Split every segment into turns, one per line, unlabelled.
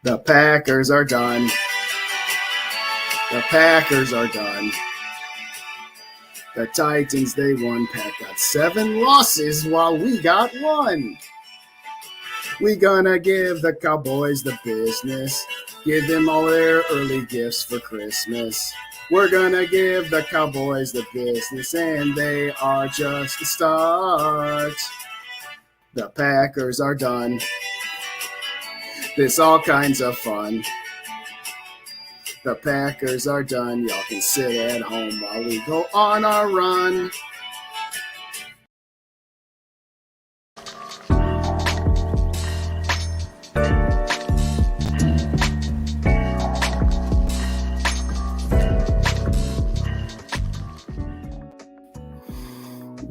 The Packers are done. The Packers are done. The Titans, they won. Pat got 7 losses while we got 1. We gonna give the Cowboys the business. Give them all their early gifts for Christmas. We're gonna give the Cowboys the business, and they are just the start. The Packers are done. There's all kinds of fun. The Packers are done. Y'all can sit at home while we go on our run.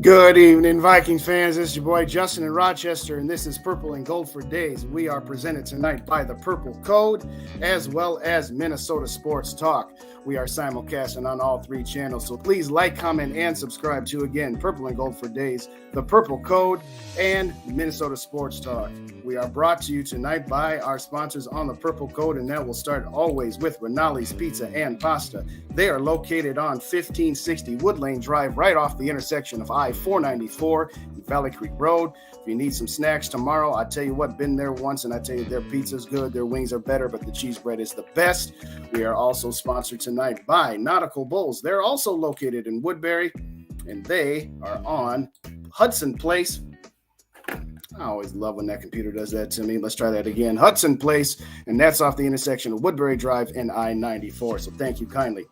Good evening, Vikings fans. This is your boy Justin in Rochester, and this is Purple and Gold for Days. We are presented tonight by the Purple Code, as well as Minnesota Sports Talk. We are simulcasting on all 3 channels, so please like, comment, and subscribe to, again, Purple and Gold for Days, the Purple Code, and Minnesota Sports Talk. We are brought to you tonight by our sponsors on the Purple Code, and that will start always with Rinaldi's Pizza and Pasta. They are located on 1560 Woodlane Drive, right off the intersection of I-494 and Valley Creek Road. If you need some snacks tomorrow, I tell you what, been there once, and I tell you their pizza's good, their wings are better, but the cheese bread is the best. We are also sponsored tonight by Nautical Bulls. They're also located in Woodbury, and they are on Hudson Place. I always love when that computer does that to me. Let's try that again. Hudson Place, and that's off the intersection of Woodbury Drive and I-94. So thank you kindly.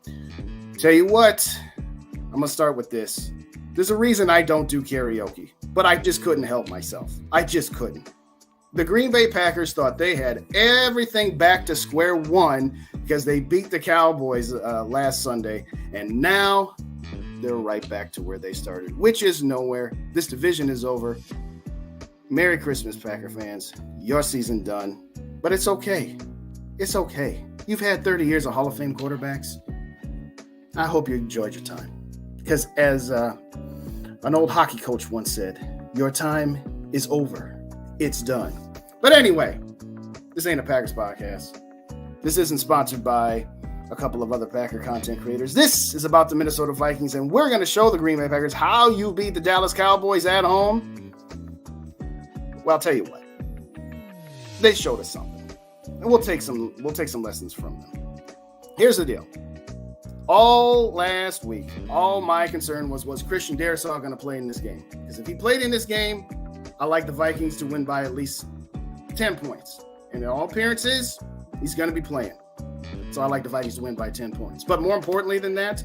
Tell you what, I'm going to start with this. There's a reason I don't do karaoke, but I just couldn't help myself. I just couldn't. The Green Bay Packers thought they had everything back to square one because they beat the Cowboys last Sunday, and now they're right back to where they started, which is nowhere. This division is over. Merry Christmas, Packer fans. Your season done, but it's okay. It's okay. You've had 30 years of Hall of Fame quarterbacks. I hope you enjoyed your time, because as an old hockey coach once said, your time is over. It's done. But anyway, this ain't a Packers podcast. This isn't sponsored by a couple of other Packer content creators. This is about the Minnesota Vikings, and we're going to show the Green Bay Packers how you beat the Dallas Cowboys at home. Well, I'll tell you what. They showed us something, and we'll take some lessons from them. Here's the deal. All last week, all my concern was Christian Darrisaw going to play in this game? Because if he played in this game, I like the Vikings to win by at least 10 points. And in all appearances, he's going to be playing. So I like the Vikings to win by 10 points. But more importantly than that,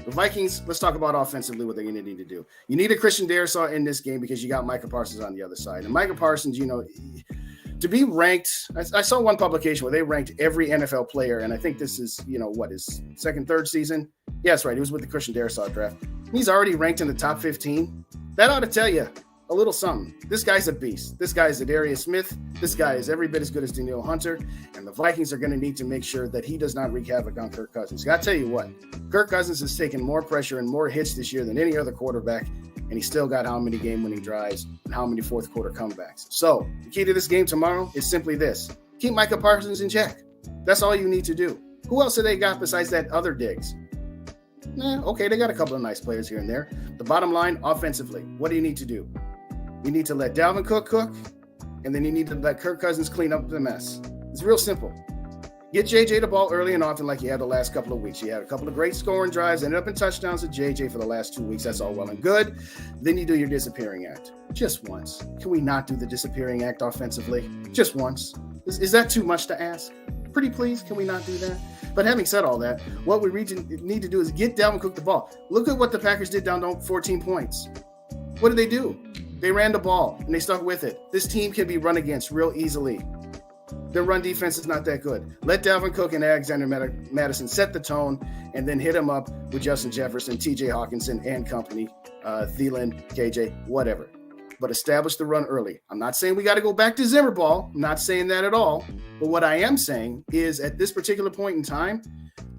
the Vikings, let's talk about offensively what they're going to need to do. You need a Christian Darrisaw in this game because you got Micah Parsons on the other side. And Micah Parsons, to be ranked, I saw one publication where they ranked every NFL player, and I think this is, his second, third season? Yeah, that's right. He was with the Christian Darrisaw draft. He's already ranked in the top 15. That ought to tell you a little something. This guy's a beast. This guy is Zadarius Smith. This guy is every bit as good as Danielle Hunter, and the Vikings are going to need to make sure that he does not wreak havoc on Kirk Cousins. I tell you what, Kirk Cousins has taken more pressure and more hits this year than any other quarterback, and he still got how many game-winning drives and how many fourth-quarter comebacks. So the key to this game tomorrow is simply this. Keep Micah Parsons in check. That's all you need to do. Who else have they got besides that other Diggs? Okay, they got a couple of nice players here and there. The bottom line, offensively, what do you need to do? You need to let Dalvin cook, and then you need to let Kirk Cousins clean up the mess. It's real simple. Get JJ the ball early and often like you had the last couple of weeks. You had a couple of great scoring drives, ended up in touchdowns with JJ for the last 2 weeks. That's all well and good. Then you do your disappearing act. Just once. Can we not do the disappearing act offensively? Just once. Is that too much to ask? Pretty please, can we not do that? But having said all that, what we need to do is get Dalvin Cook the ball. Look at what the Packers did down 14 points. What did they do? They ran the ball, and they stuck with it. This team can be run against real easily. Their run defense is not that good. Let Dalvin Cook and Alexander Madison set the tone, and then hit him up with Justin Jefferson, TJ Hawkinson, and company, Thielen, KJ, whatever. But establish the run early. I'm not saying we got to go back to Zimmer ball. I'm not saying that at all. But what I am saying is at this particular point in time,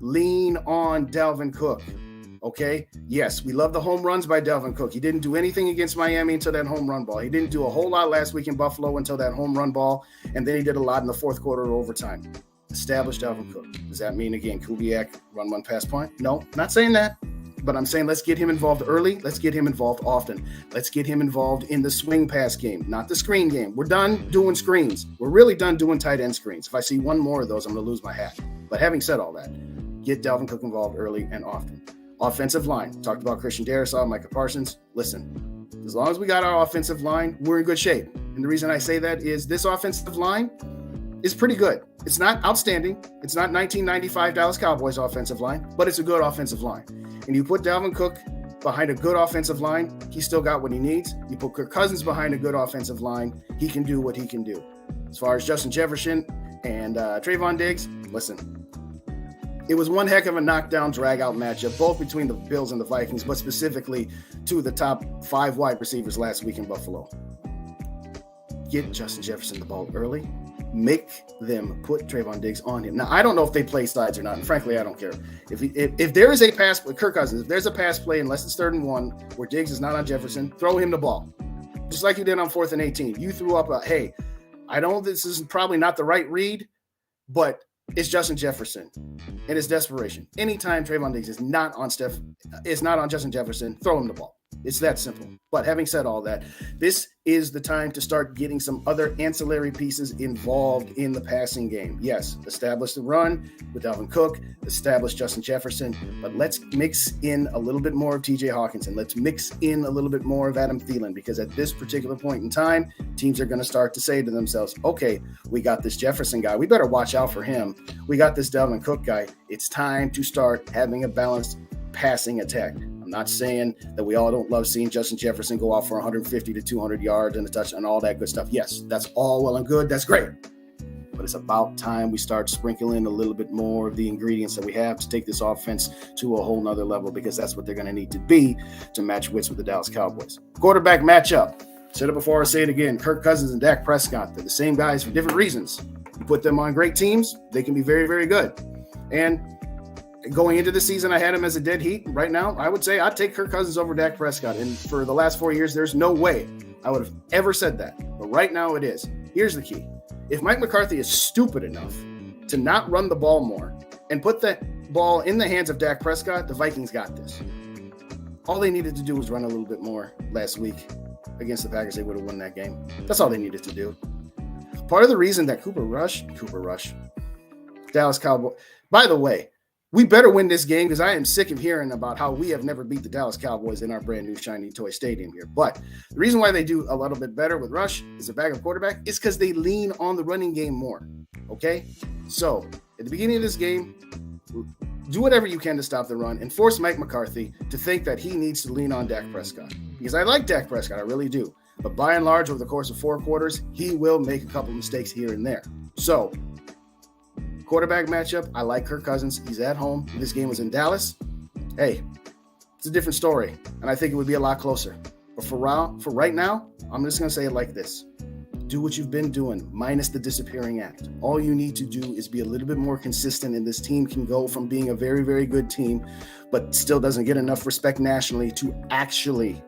lean on Dalvin Cook. Okay? Yes, we love the home runs by Dalvin Cook. He didn't do anything against Miami until that home run ball. He didn't do a whole lot last week in Buffalo until that home run ball. And then he did a lot in the fourth quarter overtime. Establish Dalvin Cook. Does that mean, again, Kubiak, run one pass point? No, not saying that. But I'm saying let's get him involved early. Let's get him involved often. Let's get him involved in the swing pass game, not the screen game. We're done doing screens. We're really done doing tight end screens. If I see one more of those, I'm going to lose my hat. But having said all that, get Dalvin Cook involved early and often. Offensive line. Talked about Christian Darrisaw, Micah Parsons. Listen, as long as we got our offensive line, we're in good shape. And the reason I say that is this offensive line is pretty good. It's not outstanding. It's not 1995 Dallas Cowboys offensive line, but it's a good offensive line. And you put Dalvin Cook behind a good offensive line, he's still got what he needs. You put Kirk Cousins behind a good offensive line, he can do what he can do. As far as Justin Jefferson and Trayvon Diggs, listen, it was one heck of a knockdown, drag-out matchup, both between the Bills and the Vikings, but specifically to the top 5 wide receivers last week in Buffalo. Get Justin Jefferson the ball early. Make them put Trayvon Diggs on him. Now, I don't know if they play sides or not, and frankly, I don't care. If there is a pass with Kirk Cousins, if there's a pass play unless it's 3rd and 1 where Diggs is not on Jefferson, throw him the ball. Just like you did on 4th and 18. You threw up a, hey, I know this is probably not the right read, but it's Justin Jefferson and it's desperation. Anytime Trayvon Diggs is not on Justin Jefferson, throw him the ball. It's that simple. But having said all that, this is the time to start getting some other ancillary pieces involved in the passing game. Yes, establish the run with Dalvin Cook, establish Justin Jefferson, but let's mix in a little bit more of TJ Hawkinson. Let's mix in a little bit more of Adam Thielen, because at this particular point in time, teams are going to start to say to themselves, okay, we got this Jefferson guy. We better watch out for him. We got this Dalvin Cook guy. It's time to start having a balanced passing attack. I'm not saying that we all don't love seeing Justin Jefferson go out for 150 to 200 yards and a touchdown and all that good stuff. Yes, that's all well and good. That's great. But it's about time we start sprinkling a little bit more of the ingredients that we have to take this offense to a whole nother level, because that's what they're going to need to be to match wits with the Dallas Cowboys. Quarterback matchup. Said it before, I say it again. Kirk Cousins and Dak Prescott. They're the same guys for different reasons. You put them on great teams, they can be very, very good. And going into the season, I had him as a dead heat. Right now, I would say I'd take Kirk Cousins over Dak Prescott. And for the last 4 years, there's no way I would have ever said that. But right now it is. Here's the key. If Mike McCarthy is stupid enough to not run the ball more and put that ball in the hands of Dak Prescott, the Vikings got this. All they needed to do was run a little bit more last week against the Packers. They would have won that game. That's all they needed to do. Part of the reason that Cooper Rush, Dallas Cowboys, by the way, we better win this game, because I am sick of hearing about how we have never beat the Dallas Cowboys in our brand new shiny toy stadium here. But the reason why they do a little bit better with Rush as a backup quarterback is because they lean on the running game more. Okay? So at the beginning of this game, do whatever you can to stop the run and force Mike McCarthy to think that he needs to lean on Dak Prescott. Because I like Dak Prescott, I really do. But by and large, over the course of 4 quarters, he will make a couple mistakes here and there. So quarterback matchup, I like Kirk Cousins. He's at home. This game was in Dallas. Hey, it's a different story, and I think it would be a lot closer. But for right now, I'm just going to say it like this. Do what you've been doing, minus the disappearing act. All you need to do is be a little bit more consistent, and this team can go from being a very, very good team, but still doesn't get enough respect nationally, to actually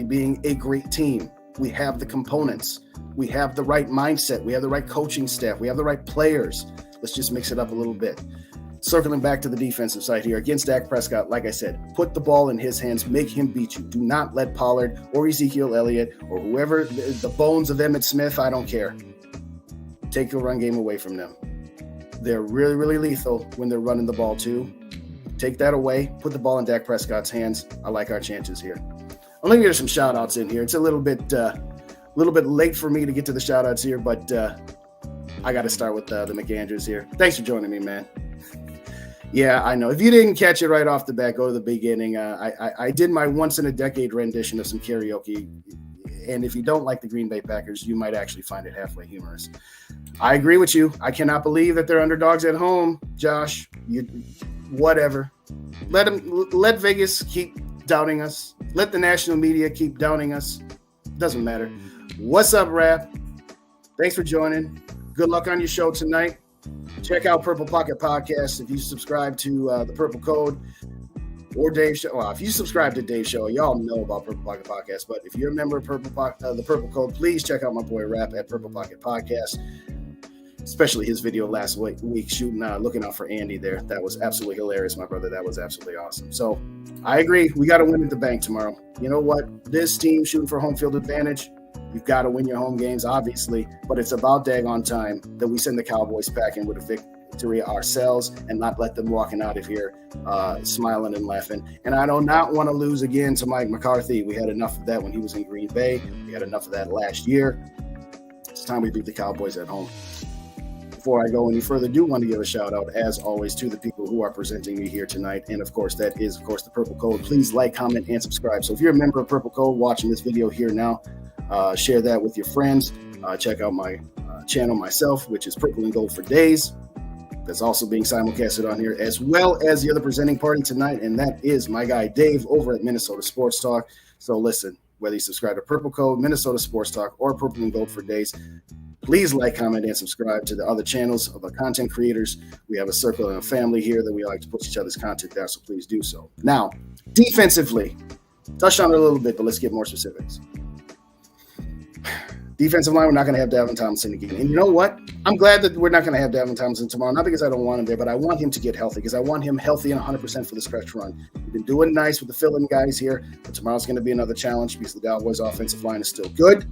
being a great team. We have the components. We have the right mindset. We have the right coaching staff. We have the right players. Let's just mix it up a little bit. Circling back to the defensive side here, against Dak Prescott, like I said, put the ball in his hands, make him beat you. Do not let Pollard or Ezekiel Elliott or whoever, the bones of Emmitt Smith, I don't care, take the run game away from them. They're really, really lethal when they're running the ball too. Take that away, put the ball in Dak Prescott's hands. I like our chances here. I'm going to get some shout outs in here. It's a little bit late for me to get to the shout outs here, but I got to start with the McAndrews here. Thanks for joining me, man. Yeah, I know. If you didn't catch it right off the bat, go to the beginning. I did my once-in-a-decade rendition of some karaoke. And if you don't like the Green Bay Packers, you might actually find it halfway humorous. I agree with you. I cannot believe that they're underdogs at home, Josh. Whatever. Let Vegas keep doubting us. Let the national media keep doubting us. Doesn't matter. What's up, Rap? Thanks for joining. Good luck on your show tonight. Check out Purple Pocket Podcast if you subscribe to the Purple Code or Dave's show. Well, if you subscribe to Dave's show, y'all know about Purple Pocket Podcast. But if you're a member of the Purple Code, please check out my boy Rap at Purple Pocket Podcast. Especially his video last week shooting, looking out for Andy there. That was absolutely hilarious, my brother. That was absolutely awesome. So I agree. We got to win at the bank tomorrow. You know what? This team shooting for home field advantage. You've got to win your home games, obviously, but it's about daggone time that we send the Cowboys packing with a victory ourselves and not let them walking out of here smiling and laughing. And I do not want to lose again to Mike McCarthy. We had enough of that when he was in Green Bay. We had enough of that last year. It's time we beat the Cowboys at home. Before I go any further, I do want to give a shout out, as always, to the people who are presenting me here tonight. And of course, that is, of course, the Purple Code. Please like, comment, and subscribe. So if you're a member of Purple Code watching this video here now, share that with your friends. Check out my channel myself, which is Purple and Gold for Days. That's also being simulcasted on here, as well as the other presenting party tonight, and that is my guy Dave over at Minnesota Sports Talk. So listen, whether you subscribe to Purple Code, Minnesota Sports Talk, or Purple and Gold for Days, please like, comment, and subscribe to the other channels of the content creators. We have a circle and a family here that we like to put each other's content down, so please do so. Now, defensively, touched on it a little bit, but let's get more specifics. Defensive line, we're not going to have Dalvin Tomlinson again. And you know what? I'm glad that we're not going to have Dalvin Tomlinson tomorrow, not because I don't want him there, but I want him to get healthy because I want him healthy and 100% for the stretch run. We've been doing nice with the fill-in guys here, but tomorrow's going to be another challenge because the Cowboys' offensive line is still good.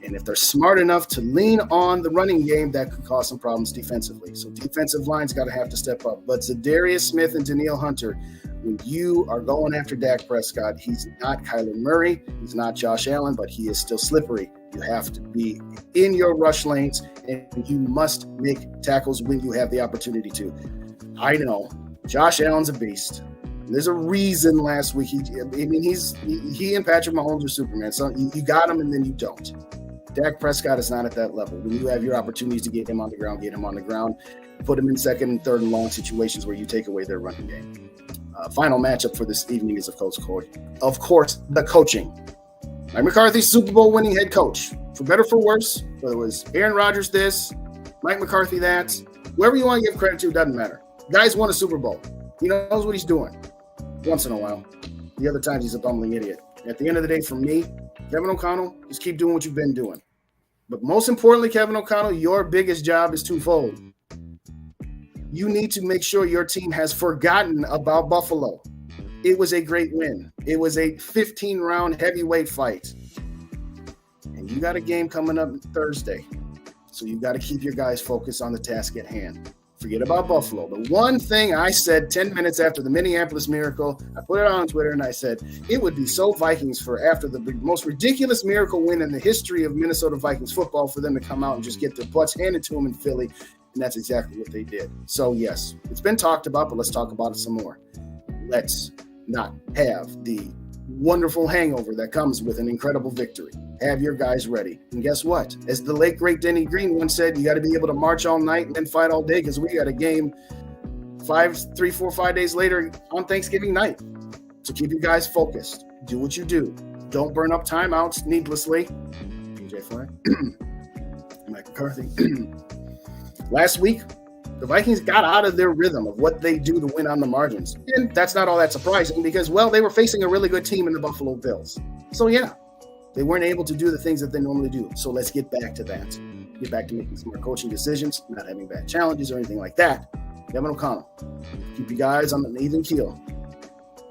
And if they're smart enough to lean on the running game, that could cause some problems defensively. So defensive line's got to have to step up. But Zadarius Smith and Danielle Hunter, when you are going after Dak Prescott, he's not Kyler Murray, he's not Josh Allen, but he is still slippery. You have to be in your rush lanes, and you must make tackles when you have the opportunity to. I know Josh Allen's a beast. There's a reason last week he and Patrick Mahomes are Superman. So you got him, and then you don't. Dak Prescott is not at that level. When you have your opportunities to get him on the ground, get him on the ground. Put him in second and third and long situations where you take away their running game. Final matchup for this evening is, of course, the coaching. Mike McCarthy, Super Bowl winning head coach. For better or for worse, whether it was Aaron Rodgers this, Mike McCarthy that, whoever you want to give credit to, doesn't matter. The guy's won a Super Bowl. He knows what he's doing once in a while. The other times he's a bumbling idiot. At the end of the day, for me, Kevin O'Connell, just keep doing what you've been doing. But most importantly, Kevin O'Connell, your biggest job is twofold. You need to make sure your team has forgotten about Buffalo. It was a great win. It was a 15-round heavyweight fight. And you got a game coming up Thursday. So you got to keep your guys focused on the task at hand. Forget about Buffalo. The one thing I said 10 minutes after the Minneapolis Miracle, I put it on Twitter and I said, it would be so Vikings for after the most ridiculous miracle win in the history of Minnesota Vikings football for them to come out and just get their butts handed to them in Philly. And that's exactly what they did. So, yes, it's been talked about, but let's talk about it some more. Let's not have the wonderful hangover that comes with an incredible victory. Have your guys ready. And guess what? As the late, great Denny Green once said, you got to be able to march all night and then fight all day because we got a game 5 days later on Thanksgiving night. So keep you guys focused. Do what you do. Don't burn up timeouts needlessly. PJ Flack. Mike McCarthy. Last week, the Vikings got out of their rhythm of what they do to win on the margins. And that's not all that surprising because, well, they were facing a really good team in the Buffalo Bills. So, yeah, they weren't able to do the things that they normally do. So let's get back to that. Get back to making smart coaching decisions, not having bad challenges or anything like that. Kevin O'Connell, keep you guys on an even keel.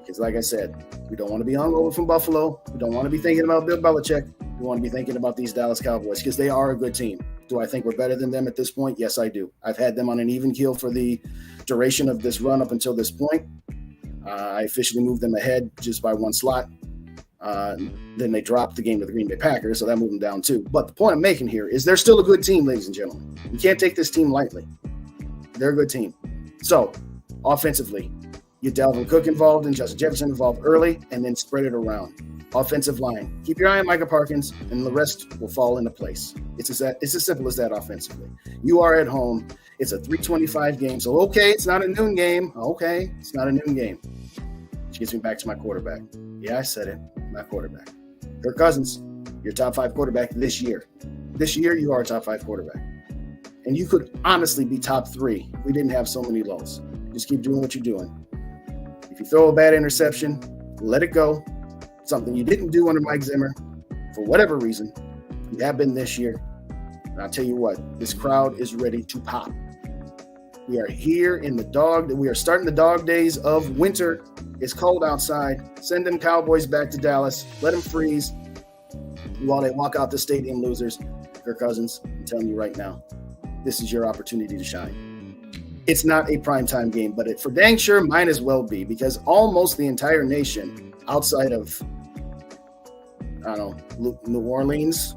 Because, like I said, we don't want to be hungover from Buffalo. We don't want to be thinking about Bill Belichick. We want to be thinking about these Dallas Cowboys because they are a good team. Do I think we're better than them at this point? Yes, I do. I've had them on an even keel for the duration of this run up until this point. I officially moved them ahead just by one slot. Then they dropped the game to the Green Bay Packers, so that moved them down too. But the point I'm making here is they're still a good team, ladies and gentlemen. You can't take this team lightly. They're a good team. So Offensively, get Dalvin Cook involved and Justin Jefferson involved early, and then spread it around. Offensive line, keep your eye on Micah Parsons, and the rest will fall into place. It's as simple as that offensively. You are at home. It's a 3:25 game, so okay, it's not a noon game. Okay, it's not a noon game. Which gets me back to my quarterback. Yeah, I said it, my quarterback. Kirk Cousins, your top 5 quarterback this year. This year, you are a top 5 quarterback. And you could honestly be top 3 if we didn't have so many lows. Just keep doing what you're doing. If you throw a bad interception, let it go. Something you didn't do under Mike Zimmer, for whatever reason, you have been this year. And I'll tell you what, this crowd is ready to pop. We are here in we are starting the dog days of winter. It's cold outside. Send them Cowboys back to Dallas. Let them freeze while they walk out the stadium losers. Kirk Cousins, I'm telling you right now, this is your opportunity to shine. It's not a primetime game, but for dang sure might as well be, because almost the entire nation outside of, I don't know, New Orleans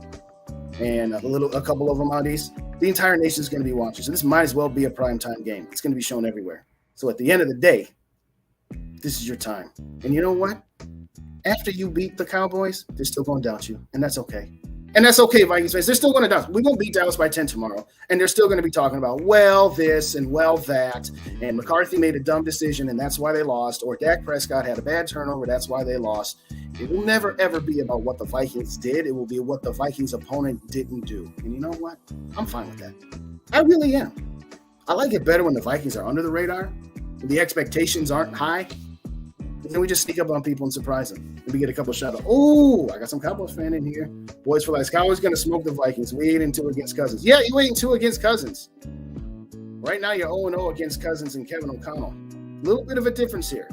and a couple of them out east, the entire nation is going to be watching. So this might as well be a primetime game. It's going to be shown everywhere. So at the end of the day, this is your time. And you know what? After you beat the Cowboys, they're still going to doubt you, and that's okay. And that's okay, Vikings fans. They're still going to doubt. We're going to beat Dallas by 10 tomorrow, and they're still going to be talking about, well, this and well, that, and McCarthy made a dumb decision, and that's why they lost, or Dak Prescott had a bad turnover, that's why they lost. It will never, ever be about what the Vikings did. It will be what the Vikings' opponent didn't do. And you know what? I'm fine with that. I really am. I like it better when the Vikings are under the radar, when the expectations aren't high. And then we just sneak up on people and surprise them. And we get a couple of shout-outs. Oh, I got some Cowboys fan in here. Boys for life. Cowboys going to smoke the Vikings. We 8-2 against Cousins. Yeah, you 8-2 against Cousins. Right now, you're 0-0 against Cousins and Kevin O'Connell. A little bit of a difference here.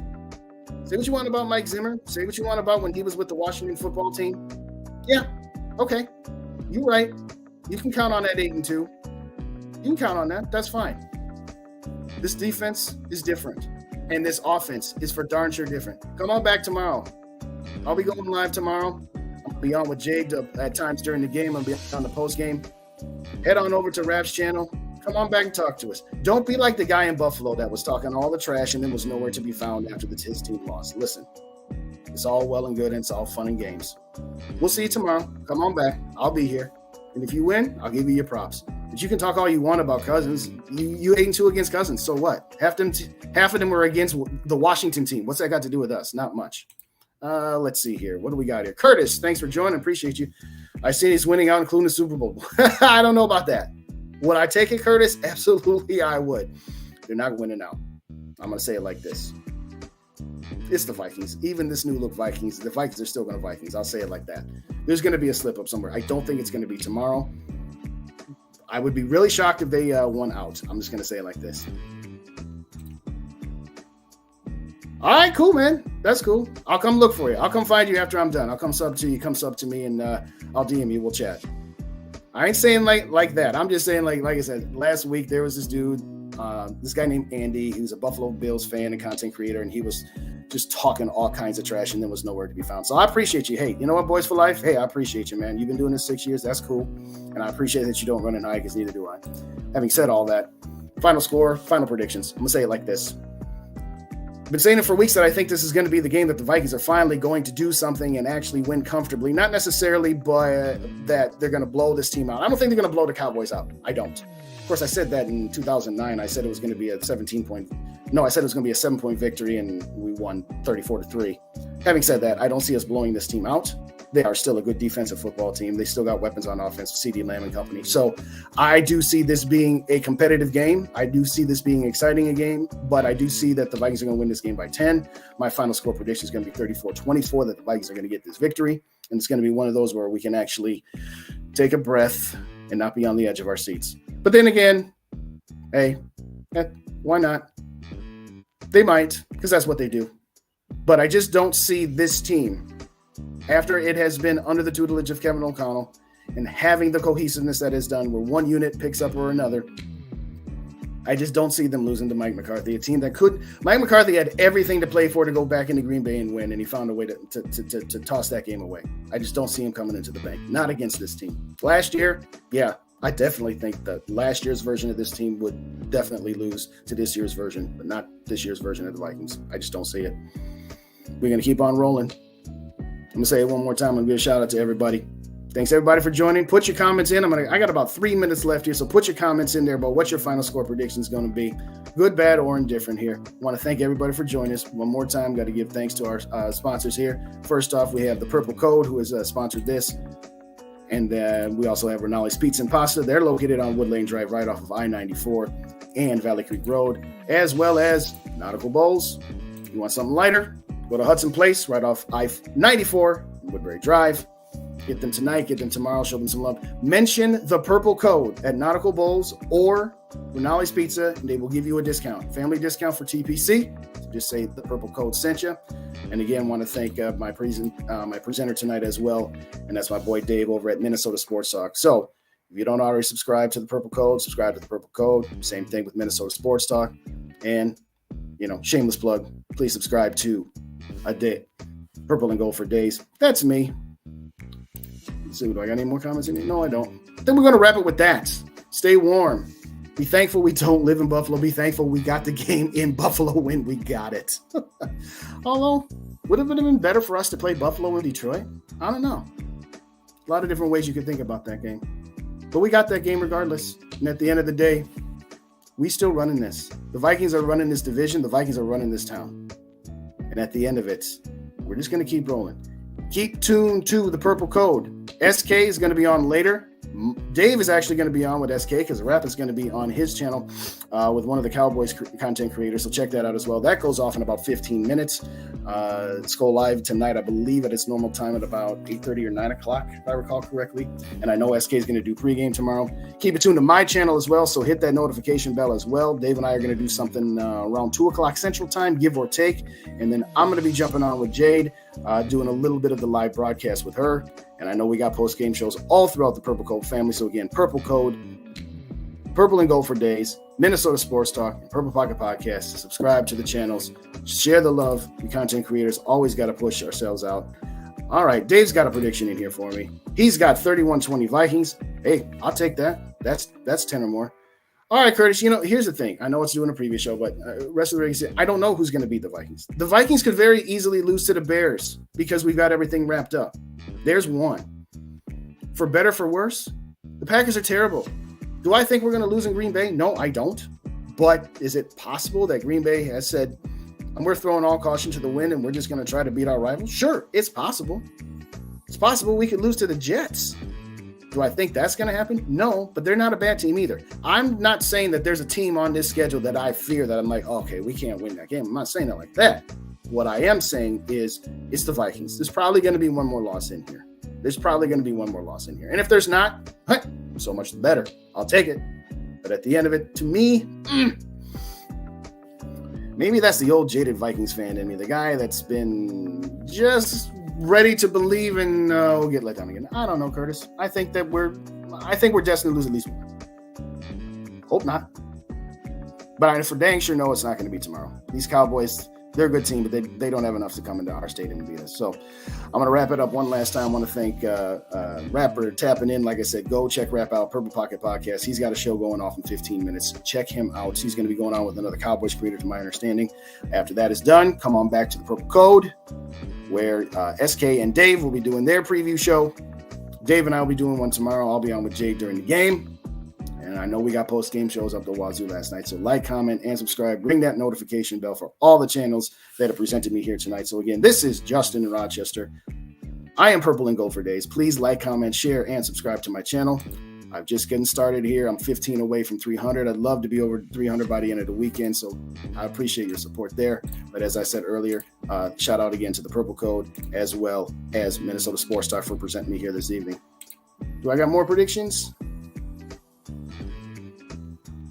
Say what you want about Mike Zimmer. Say what you want about when he was with the Washington football team. Yeah, okay. You're right. You can count on that 8-2. You can count on that. That's fine. This defense is different. And this offense is for darn sure different. Come on back tomorrow. I'll be going live tomorrow. I'll be on with Jade at times during the game. I'll be on the post game. Head on over to Rap's channel. Come on back and talk to us. Don't be like the guy in Buffalo that was talking all the trash and then was nowhere to be found after his team lost. Listen, it's all well and good and it's all fun and games. We'll see you tomorrow. Come on back. I'll be here. And if you win, I'll give you your props. But you can talk all you want about Cousins. You 8-2 against Cousins. So what? Half of them were against the Washington team. What's that got to do with us? Not much. Let's see here. What do we got here? Curtis, thanks for joining. Appreciate you. I see he's winning out, including the Super Bowl. I don't know about that. Would I take it, Curtis? Absolutely, I would. They're not winning out. I'm going to say it like this. It's the Vikings. Even this new look Vikings, the Vikings are still going to Vikings. I'll say it like that. There's going to be a slip up somewhere. I don't think it's going to be tomorrow. I would be really shocked if they won out. I'm just going to say it like this. All right, cool, man. That's cool. I'll come look for you. I'll come find you after I'm done. I'll come sub to you. Come sub to me, and I'll DM you. We'll chat. I ain't saying like that. I'm just saying like I said, last week there was this dude, this guy named Andy. He was a Buffalo Bills fan and content creator, and he was just talking all kinds of trash and then was nowhere to be found. So I appreciate you. Hey, you know what, Boys for Life? Hey, I appreciate you, man. You've been doing this 6 years. That's cool. And I appreciate that you don't run and hide, because neither do I. Having said all that, final score, final predictions. I'm going to say it like this. I've been saying it for weeks that I think this is going to be the game that the Vikings are finally going to do something and actually win comfortably. Not necessarily, but that they're going to blow this team out. I don't think they're going to blow the Cowboys out. I don't. Of course, I said that in 2009. I said it was going to be a 7-point victory, and we won 34-3. Having said that, I don't see us blowing this team out. They are still a good defensive football team. They still got weapons on offense, CeeDee Lamb and company. So I do see this being a competitive game. I do see this being exciting a game, but I do see that the Vikings are going to win this game by 10. My final score prediction is going to be 34-24, that the Vikings are going to get this victory. And it's going to be one of those where we can actually take a breath and not be on the edge of our seats. But then again, hey, why not? They might, because that's what they do. But I just don't see this team, after it has been under the tutelage of Kevin O'Connell and having the cohesiveness that is done where one unit picks up or another, I just don't see them losing to Mike McCarthy, a team that could. Mike McCarthy had everything to play for to go back into Green Bay and win, and he found a way to toss that game away. I just don't see him coming into the bank. Not against this team. Last year, yeah, I definitely think that last year's version of this team would definitely lose to this year's version, but not this year's version of the Vikings. I just don't see it. We're going to keep on rolling. I'm going to say it one more time. I'm going to give a shout out to everybody. Thanks, everybody, for joining. Put your comments in. I got about 3 minutes left here, so put your comments in there about what your final score prediction is going to be. Good, bad, or indifferent here. I want to thank everybody for joining us. One more time, got to give thanks to our sponsors here. First off, we have the Purple Code, who has sponsored this. And we also have Rinaldi's Pizza and Pasta. They're located on Wood Lane Drive right off of I-94 and Valley Creek Road, as well as Nautical Bowls. You want something lighter? Go to Hudson Place right off I-94, Woodbury Drive. Get them tonight, get them tomorrow, show them some love. Mention the Purple Code at Nautical Bowls or Rinaldi's Pizza, and they will give you a discount. Family discount for TPC. So just say the Purple Code sent you. And again, want to thank my presenter tonight as well, and that's my boy Dave over at Minnesota Sports Talk. So if you don't already subscribe to the Purple Code, subscribe to the Purple Code. Same thing with Minnesota Sports Talk. And, shameless plug, please subscribe to a day, Purple and Gold for Days. That's me. Let's see, do I got any more comments in here? No, I don't. Then we're going to wrap it with that. Stay warm. Be thankful we don't live in Buffalo. Be thankful we got the game in Buffalo when we got it. Although, would it have been better for us to play Buffalo in Detroit? I don't know. A lot of different ways you could think about that game. But we got that game regardless. And at the end of the day, we still running this. The Vikings are running this division. The Vikings are running this town. And at the end of it, we're just going to keep rolling. Keep tuned to the Purple Code. SK is going to be on later. Dave is actually going to be on with SK because the rap is going to be on his channel with one of the Cowboys content creators. So check that out as well. That goes off in about 15 minutes. It's go live tonight, I believe, at its normal time at about 8:30 or 9 o'clock, if I recall correctly. And I know SK is going to do pregame tomorrow. Keep it tuned to my channel as well. So hit that notification bell as well. Dave and I are going to do something around 2 o'clock Central Time, give or take. And then I'm going to be jumping on with Jade, doing a little bit of the live broadcast with her. And I know we got post-game shows all throughout the Purple Code family. So again, Purple Code, Purple and Gold for Days, Minnesota Sports Talk, and Purple Pocket Podcast. Subscribe to the channels. Share the love. We content creators always got to push ourselves out. All right, Dave's got a prediction in here for me. He's got 31-20 Vikings. Hey, I'll take that. That's 10 or more. All right, Curtis, here's the thing. I know it's doing a previous show, but rest of the regular, I don't know who's going to beat the Vikings. The Vikings could very easily lose to the Bears because we've got everything wrapped up. There's one. For better, for worse, the Packers are terrible. Do I think we're going to lose in Green Bay? No, I don't. But is it possible that Green Bay has said, we're throwing all caution to the wind and we're just going to try to beat our rivals? Sure, it's possible. It's possible we could lose to the Jets. Do I think that's going to happen? No, but they're not a bad team either. I'm not saying that there's a team on this schedule that I fear that I'm like, okay, we can't win that game. I'm not saying it like that. What I am saying is it's the Vikings. There's probably going to be one more loss in here. And if there's not, so much the better. I'll take it. But at the end of it, to me, maybe that's the old jaded Vikings fan in me, the guy that's been just ready to believe in we'll get let down again. I don't know, Curtis. I think we're destined to lose at least one. Hope not. But I for dang sure know it's not going to be tomorrow. These Cowboys, they're a good team, but they don't have enough to come into our stadium to beat us. So I'm going to wrap it up one last time. I want to thank Rapper tapping in. Like I said, go check Rap out, Purple Pocket Podcast. He's got a show going off in 15 minutes. Check him out. He's going to be going on with another Cowboys creator, to my understanding. After that is done, come on back to the Purple Code, where SK and Dave will be doing their preview show. Dave and I will be doing one tomorrow. I'll be on with Jade during the game. And I know we got post-game shows up the wazoo last night. So like, comment, and subscribe. Ring that notification bell for all the channels that have presented me here tonight. So again, this is Justin in Rochester. I am Purple and Gold for Days. Please like, comment, share, and subscribe to my channel. I'm just getting started here. I'm 15 away from 300. I'd love to be over 300 by the end of the weekend. So I appreciate your support there. But as I said earlier, shout out again to the Purple Code as well as Minnesota Sports Talk for presenting me here this evening. Do I got more predictions?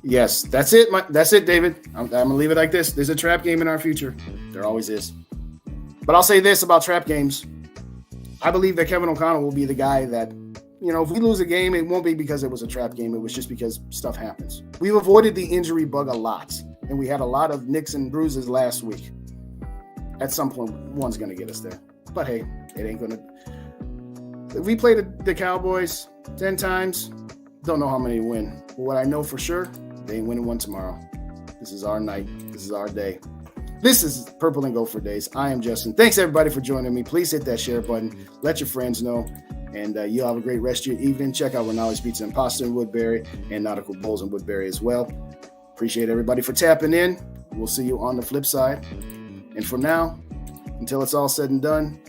Yes, that's it. That's it, David. I'm going to leave it like this. There's a trap game in our future. There always is. But I'll say this about trap games. I believe that Kevin O'Connell will be the guy that, if we lose a game, it won't be because it was a trap game. It was just because stuff happens. We've avoided the injury bug a lot, and we had a lot of nicks and bruises last week. At some point, one's going to get us there. But hey, it ain't going to. If we play the Cowboys 10 times, Don't know how many win. But what I know for sure, they ain't winning one tomorrow. This is our night. This is our day. This is Purple and Gold for Days. I am Justin. Thanks, everybody, for joining me. Please hit that share button. Let your friends know. And you'll have a great rest of your evening. Check out Rinaldi's Pizza and Pasta in Woodbury and Nautical Bowls in Woodbury as well. Appreciate everybody for tapping in. We'll see you on the flip side. And for now, until it's all said and done,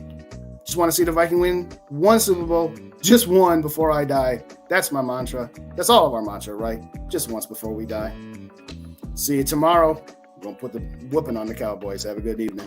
just want to see the Viking win one Super Bowl, just one before I die. That's my mantra. That's all of our mantra, right? Just once before we die. See you tomorrow. We're going to put the whooping on the Cowboys. Have a good evening.